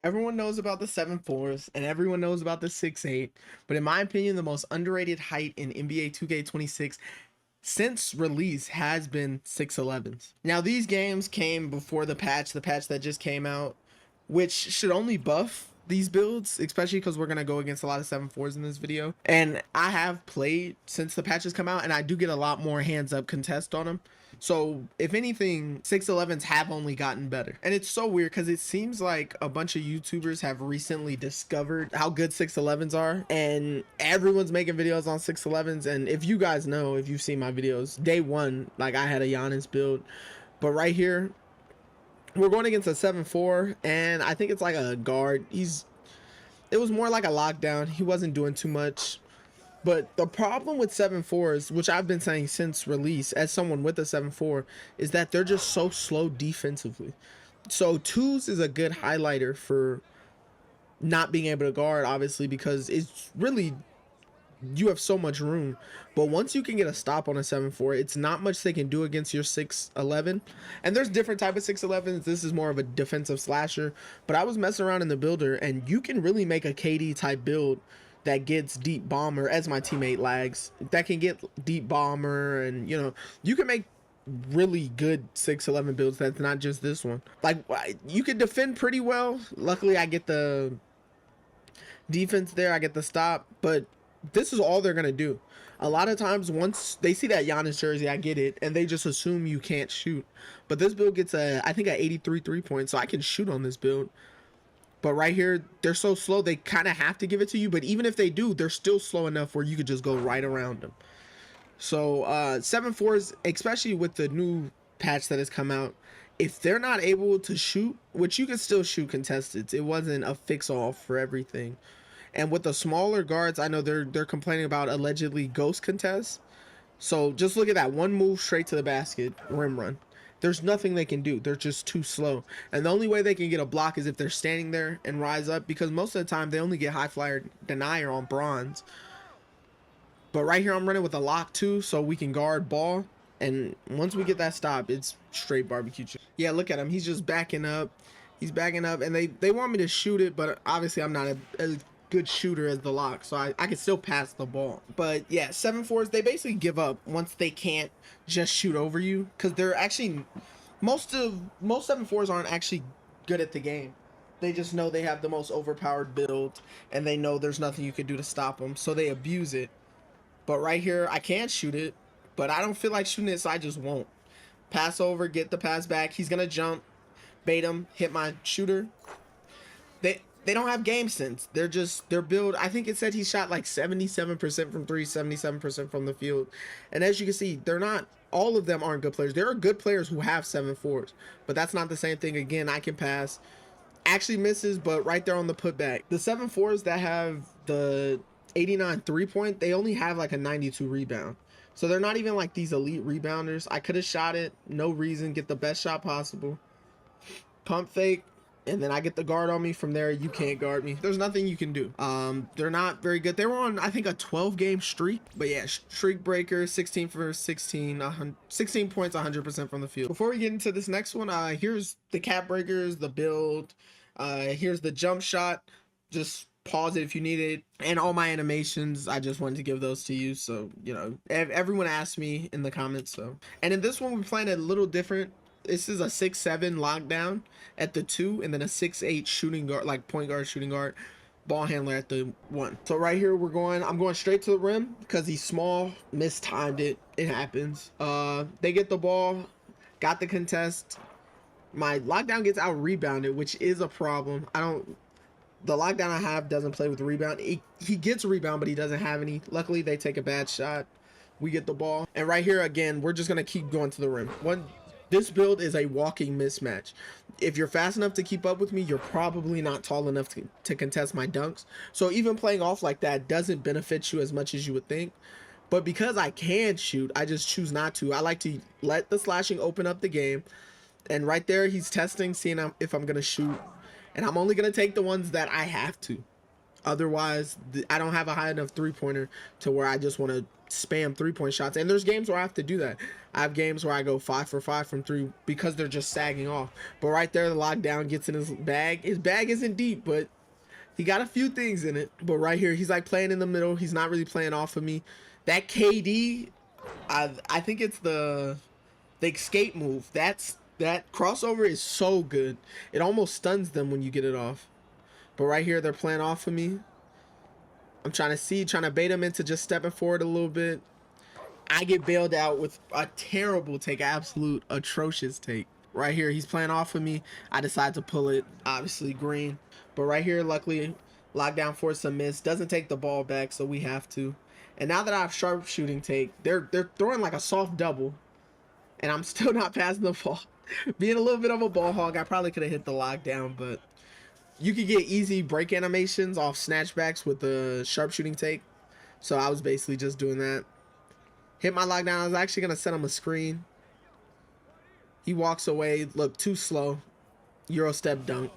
Everyone knows about the 7'4s and everyone knows about the 6'8, but in my opinion, the most underrated height in NBA 2K26 since release has been 6'11s. Now, these games came before the patch that just came out, which should only buff these builds, especially because we're going to go against a lot of 7'4s in this video. And I have played since the patches come out, and I do get a lot more hands up contest on them. So if anything, 6'11s have only gotten better. And it's so weird because it seems like a bunch of YouTubers have recently discovered how good 6'11s are, and everyone's making videos on 6'11s. And if you guys know, if you've seen my videos, day one, like I had a Giannis build, but right here, we're going against a 7'4", and I think it's like a guard. It was more like a lockdown. He wasn't doing too much. But the problem with 7'4s, which I've been saying since release, as someone with a 7'4, is that they're just so slow defensively. So 2s is a good highlighter for not being able to guard, obviously, because it's really, you have so much room. But once you can get a stop on a 7'4, it's not much they can do against your 6'11. And there's different type of 6'11s. This is more of a defensive slasher. But I was messing around in the builder, and you can really make a KD type build that gets deep bomber, as my teammate lags, that can get deep bomber, and you can make really good 6'11 builds that's not just this one. Like, you can defend pretty well. Luckily I get the defense there, I get the stop, but this is all they're gonna do. A lot of times once they see that Giannis jersey, I get it, and they just assume you can't shoot. But this build gets I think a 83 3-point, so I can shoot on this build. But right here, they're so slow, they kind of have to give it to you. But even if they do, they're still slow enough where you could just go right around them. So 7'4s, especially with the new patch that has come out, if they're not able to shoot, which you can still shoot contesteds, it wasn't a fix-all for everything. And with the smaller guards, I know they're complaining about allegedly ghost contests. So just look at that. One move straight to the basket, rim run. There's nothing they can do. They're just too slow. And the only way they can get a block is if they're standing there and rise up, because most of the time they only get high flyer denier on bronze. But right here I'm running with a lock too, so we can guard ball. And once we get that stop, it's straight barbecue chicken. Yeah, look at him. He's just backing up. He's backing up, and they want me to shoot it, but obviously I'm not a good shooter as the lock, so I can still pass the ball. But yeah, 7'4s, they basically give up once they can't just shoot over you, because they're actually, most 7'4s aren't actually good at the game. They just know they have the most overpowered build, and they know there's nothing you can do to stop them, so they abuse it. But right here, I can shoot it, but I don't feel like shooting it, so I just won't. Pass over, get the pass back. He's gonna jump, bait him, hit my shooter. They don't have game sense. They're just, their build, I think it said he shot like 77% from 3, 77% from the field. And as you can see, they're not, all of them aren't good players. There are good players who have 7'4s, but that's not the same thing. Again, I can pass. Actually misses, but right there on the putback. The 7'4s that have the 89 3-point, they only have like a 92 rebound. So they're not even like these elite rebounders. I could have shot it, no reason, get the best shot possible. Pump fake, and then I get the guard on me. From there, you can't guard me. There's nothing you can do. They're not very good. They were on, I think, a 12-game streak. But yeah, streak breaker, 16 for 16, 16 points, 100% from the field. Before we get into this next one, here's the cap breakers, the build. Here's the jump shot. Just pause it if you need it, and all my animations, I just wanted to give those to you, so everyone asked me in the comments. So, and in this one we're playing a little different. This is a 6'7" lockdown at the 2, and then a 6'8" shooting guard, like point guard, shooting guard, ball handler at the 1. So right here I'm going straight to the rim because he's small, mistimed it. It happens. They get the ball, got the contest. My lockdown gets out rebounded, which is a problem. The lockdown I have doesn't play with rebound. He gets a rebound, but he doesn't have any. Luckily, they take a bad shot. We get the ball. And right here, again, we're just going to keep going to the rim. This build is a walking mismatch. If you're fast enough to keep up with me, you're probably not tall enough to contest my dunks. So even playing off like that doesn't benefit you as much as you would think. But because I can shoot, I just choose not to. I like to let the slashing open up the game. And right there, he's testing, seeing if I'm going to shoot. And I'm only going to take the ones that I have to. Otherwise, I don't have a high enough three-pointer to where I just want to spam 3-point shots. And there's games where I have to do that. I have games where I go 5 for 5 from 3 because they're just sagging off. But right there, the lockdown gets in his bag. His bag isn't deep, but he got a few things in it. But right here, he's like playing in the middle. He's not really playing off of me. That KD, I think it's the escape move. That crossover is so good. It almost stuns them when you get it off. But right here, they're playing off of me. I'm trying to bait him into just stepping forward a little bit. I get bailed out with a terrible take, absolute atrocious take. Right here, he's playing off of me. I decide to pull it, obviously green. But right here, luckily, lockdown force a miss. Doesn't take the ball back, so we have to. And now that I have sharpshooting take, they're throwing like a soft double. And I'm still not passing the ball. Being a little bit of a ball hog, I probably could have hit the lockdown, but you could get easy break animations off snatchbacks with the sharpshooting take. So I was basically just doing that. Hit my lockdown. I was actually going to set him a screen. He walks away. Look, too slow. Euro step dunk.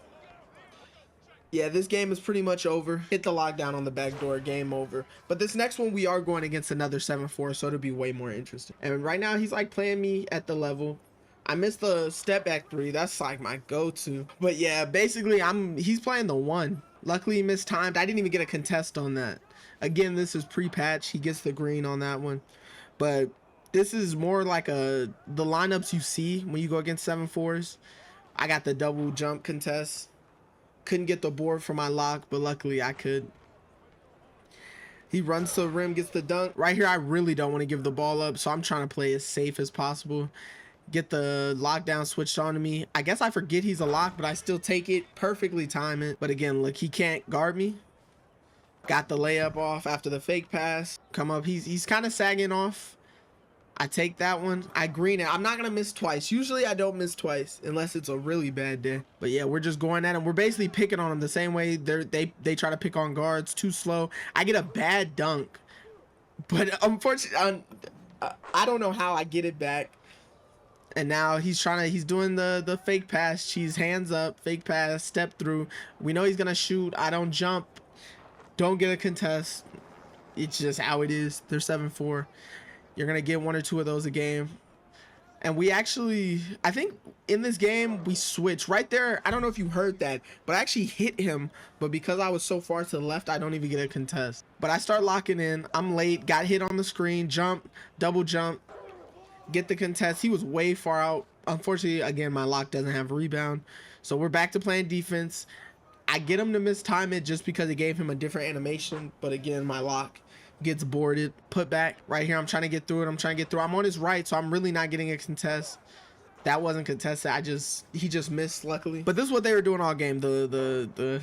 Yeah, this game is pretty much over. Hit the lockdown on the back door. Game over. But this next one, we are going against another 7-4, so it'll be way more interesting. And right now, he's like playing me at the level. I missed the step back 3. That's like my go-to. But yeah, basically, he's playing the 1. Luckily, he mistimed. I didn't even get a contest on that. Again, this is pre-patch. He gets the green on that one. But this is more like the lineups you see when you go against 7-4s. I got the double jump contest. Couldn't get the board for my lock, but luckily I could. He runs to the rim, gets the dunk. Right here, I really don't want to give the ball up, so I'm trying to play as safe as possible. Get the lockdown switched on to me. I guess I forget he's a lock, but I still take it. Perfectly time it. But again, look, he can't guard me. Got the layup off after the fake pass. Come up, he's kind of sagging off. I take that one. I green it. I'm not going to miss twice. Usually I don't miss twice unless it's a really bad day. But yeah, we're just going at him. We're basically picking on him the same way they try to pick on guards. Too slow. I get a bad dunk. But unfortunately, I don't know how I get it back. And now he's doing the fake pass. Cheese hands up, fake pass, step through. We know he's going to shoot. I don't jump. Don't get a contest. It's just how it is. They're 7-4. You're going to get 1 or 2 of those a game. And we actually, I think in this game, we switched right there. I don't know if you heard that, but I actually hit him. But because I was so far to the left, I don't even get a contest. But I start locking in. I'm late. Got hit on the screen. Jump. Double jump. Get the contest. He was way far out. Unfortunately, again, my lock doesn't have a rebound. So we're back to playing defense. I get him to mistime it just because it gave him a different animation. But again, my lock gets boarded. Put back right here. I'm trying to get through it. I'm on his right, so I'm really not getting a contest. That wasn't contested. He just missed, luckily. But this is what they were doing all game. That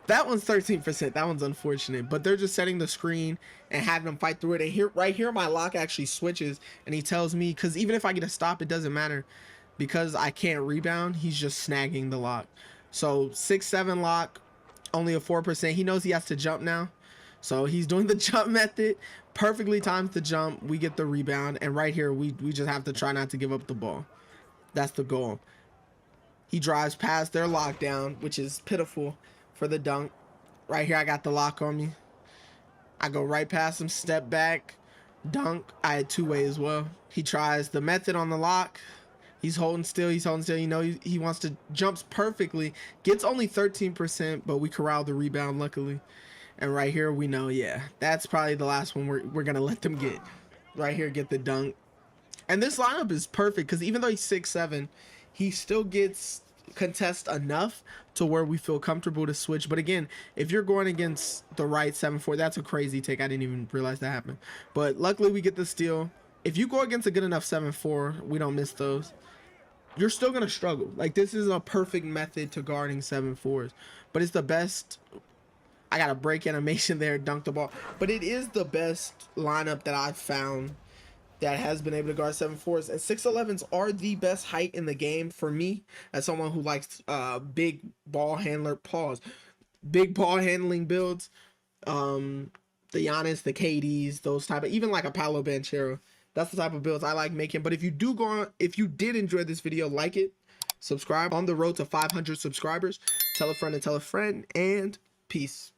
one's 13%. That one's unfortunate. But they're just setting the screen and having them fight through it. And right here, my lock actually switches, and he tells me, because even if I get a stop, it doesn't matter. Because I can't rebound, he's just snagging the lock. So 6-7 lock, only a 4%. He knows he has to jump now. So he's doing the jump method. Perfectly times the jump. We get the rebound. And right here, we just have to try not to give up the ball. That's the goal. He drives past their lockdown, which is pitiful for the dunk. Right here, I got the lock on me. I go right past him, step back, dunk. I had two-way as well. He tries the method on the lock. He's holding still. You know, he wants to, jumps perfectly. Gets only 13%, but we corral the rebound, luckily. And right here, we know, yeah, that's probably the last one we're going to let them get. Right here, get the dunk. And this lineup is perfect because even though he's 6'7", he still gets contest enough to where we feel comfortable to switch. But again, if you're going against the right 7-4, that's a crazy take. I didn't even realize that happened. But luckily, we get the steal. If you go against a good enough 7-4, we don't miss those. You're still going to struggle. Like, this is a perfect method to guarding 7-4s. But it's the best. I got a break animation there, dunk the ball. But it is the best lineup that I've found that has been able to guard 7-4s. And 6'11s are the best height in the game for me, as someone who likes big ball handler, big ball handling builds. The Giannis, the KDs, those type of, even like a Paolo Banchero. That's the type of builds I like making. But if you did enjoy this video, like it, subscribe. On the road to 500 subscribers. Tell a friend and tell a friend, and peace.